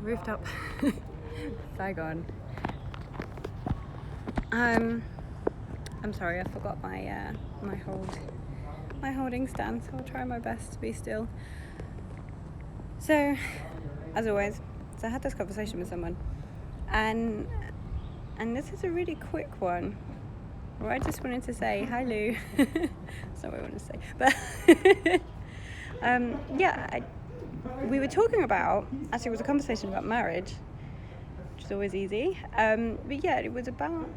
rooftop. Saigon. I'm sorry, I forgot my my holding stance. I'll try my best to be still. So, as always, I had this conversation with someone, and this is a really quick one. Where I just wanted to say hi, Lou. That's not what I wanted to say, but we were talking about. Actually, it was a conversation about marriage, which is always easy. But yeah, it was about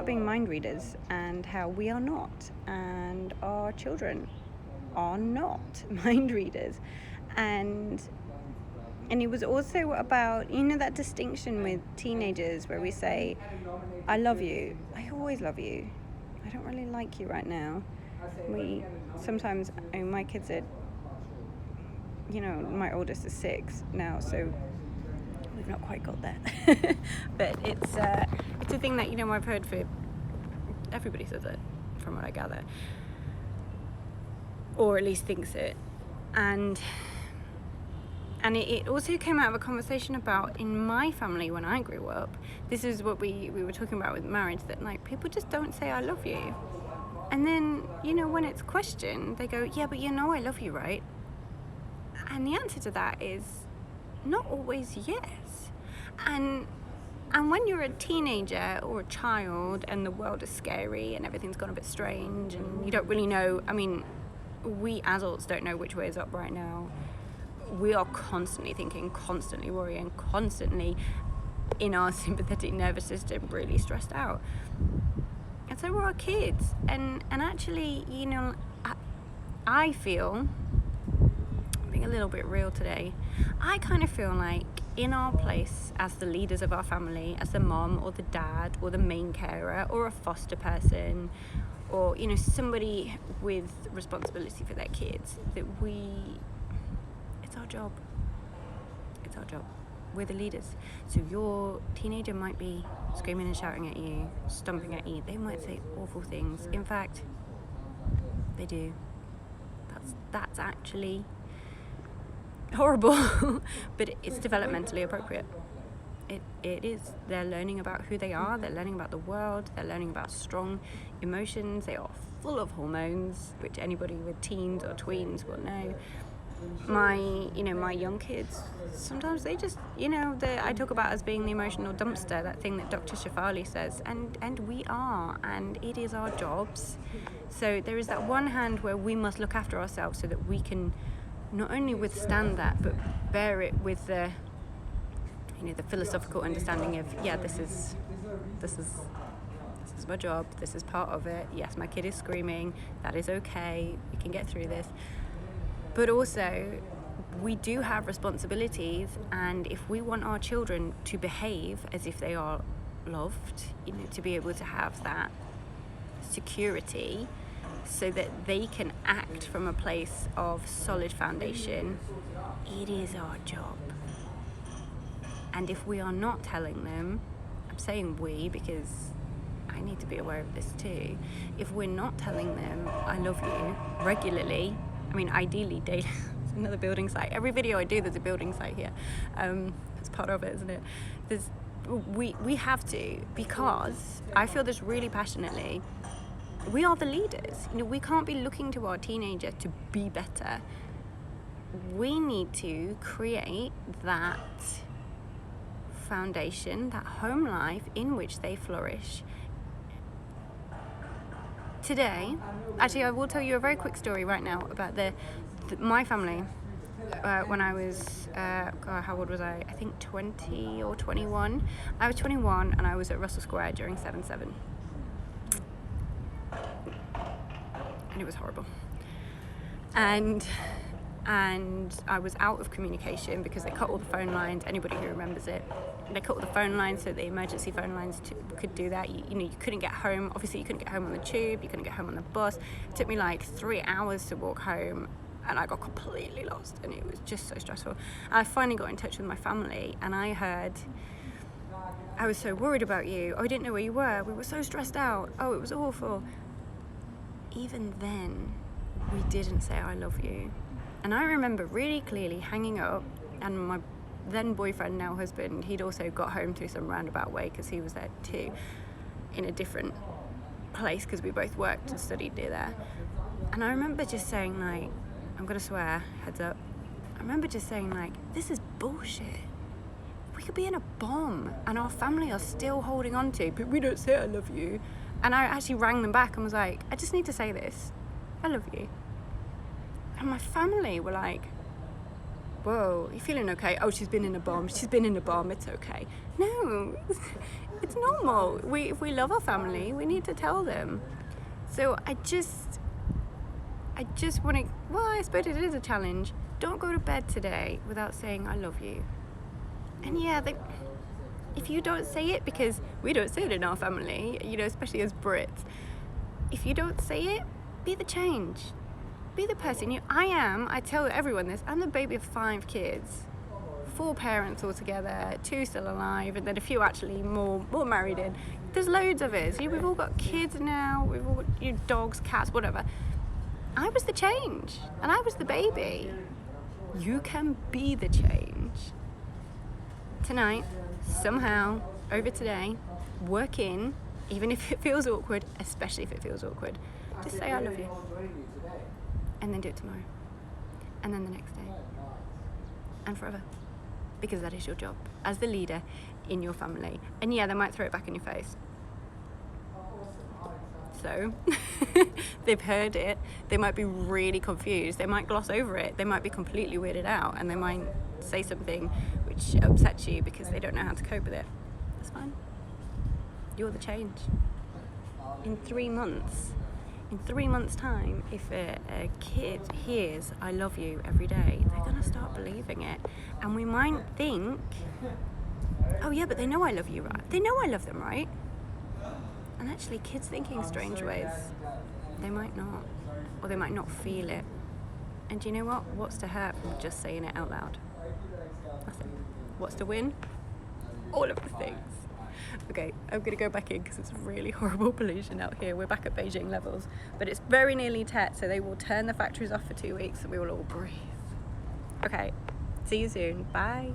being mind readers and how we are not, and our children are not mind readers, and it was also about, that distinction with teenagers where we say, I love you, I always love you, I don't really like you right now. We sometimes, my kids are, my oldest is 6 now, so we've not quite got there. But it's a thing that, I've heard for, everybody says it, from what I gather, or at least thinks it. And it also came out of a conversation about, in my family when I grew up, this is what we were talking about with marriage, that like people just don't say I love you. And then, when it's questioned, they go, yeah, but I love you, right? And the answer to that is not always yes. And when you're a teenager or a child and the world is scary and everything's gone a bit strange and you don't really know, we adults don't know which way is up right now. We are constantly thinking, constantly worrying, constantly in our sympathetic nervous system really stressed out. And so we're our kids. And actually, I feel, being a little bit real today, I kind of feel like in our place as the leaders of our family, as the mom or the dad or the main carer or a foster person, or somebody with responsibility for their kids, that it's our job. It's our job. We're the leaders. So your teenager might be screaming and shouting at you, stomping at you. They might say awful things. In fact, they do. That's actually horrible, but it's developmentally appropriate. It is. They're learning about who they are. They're learning about the world. They're learning about strong emotions. They are full of hormones, which anybody with teens or tweens will know. My young kids, sometimes they just, I talk about as being the emotional dumpster, that thing that Dr. Shafali says, and we are, and it is our jobs. So there is that one hand where we must look after ourselves so that we can not only withstand that, but bear it with the philosophical understanding of, this is my job, this is part of it. Yes, my kid is screaming, that is okay, we can get through this. But also, we do have responsibilities, and if we want our children to behave as if they are loved, to be able to have that security so that they can act from a place of solid foundation, it is our job. And if we are not telling them, I'm saying we because I need to be aware of this too, if we're not telling them I love you regularly, ideally daily. It's another building site. Every video I do, there's a building site here. It's part of it, isn't it? We have to, because I feel this really passionately. We are the leaders. We can't be looking to our teenager to be better. We need to create that foundation, that home life in which they flourish. Today, actually, I will tell you a very quick story right now about my family. When I was, how old was I? I think 20 or 21. I was 21 and I was at Russell Square during 7/7. And it was horrible. And I was out of communication because they cut all the phone lines. Anybody who remembers it, they cut all the phone lines so the emergency phone lines could do that. You couldn't get home. Obviously, you couldn't get home on the tube. You couldn't get home on the bus. It took me like 3 hours to walk home, and I got completely lost, and it was just so stressful. And I finally got in touch with my family, and I heard, I was so worried about you. Oh, I didn't know where you were. We were so stressed out. Oh, it was awful. Even then, we didn't say I love you. And I remember really clearly hanging up, and my then boyfriend, now husband, he'd also got home through some roundabout way because he was there too, in a different place because we both worked and studied near there. And I remember just saying, like, I'm gonna swear, heads up, I remember just saying, like, this is bullshit. We could be in a bomb and our family are still holding on to, but we don't say I love you. And I actually rang them back and was like, I just need to say this, I love you. And my family were like, whoa, you feeling okay? Oh, she's been in a bomb, it's okay. No, it's normal. If we love our family, we need to tell them. So I just want to, well, I suppose it is a challenge. Don't go to bed today without saying I love you. And yeah, if you don't say it, because we don't say it in our family, you know, especially as Brits, if you don't say it, be the change. Be the person I tell everyone this, I'm the baby of 5 kids, 4 parents altogether, 2 still alive, and then a few actually more married in. There's loads of us. We've all got kids now, we've all got dogs, cats, whatever. I was the change, and I was the baby. You can be the change. Tonight, somehow, over today, work in, even if it feels awkward, especially if it feels awkward, just say I love you. And then do it tomorrow. And then the next day. And forever. Because that is your job as the leader in your family. And yeah, they might throw it back in your face. So, they've heard it. They might be really confused. They might gloss over it. They might be completely weirded out. And they might say something which upsets you because they don't know how to cope with it. That's fine. You're the change. In 3 months' time, if a kid hears I love you every day, they're going to start believing it. And we might think, oh yeah, but they know I love you, right? They know I love them, right? And actually, kids think in strange ways. They might not. Or they might not feel it. And do you know what? What's to hurt from just saying it out loud? Nothing. What's to win? All of the things. Okay, I'm going to go back in because it's really horrible pollution out here. We're back at Beijing levels. But it's very nearly Tet, so they will turn the factories off for 2 weeks and we will all breathe. Okay, see you soon. Bye.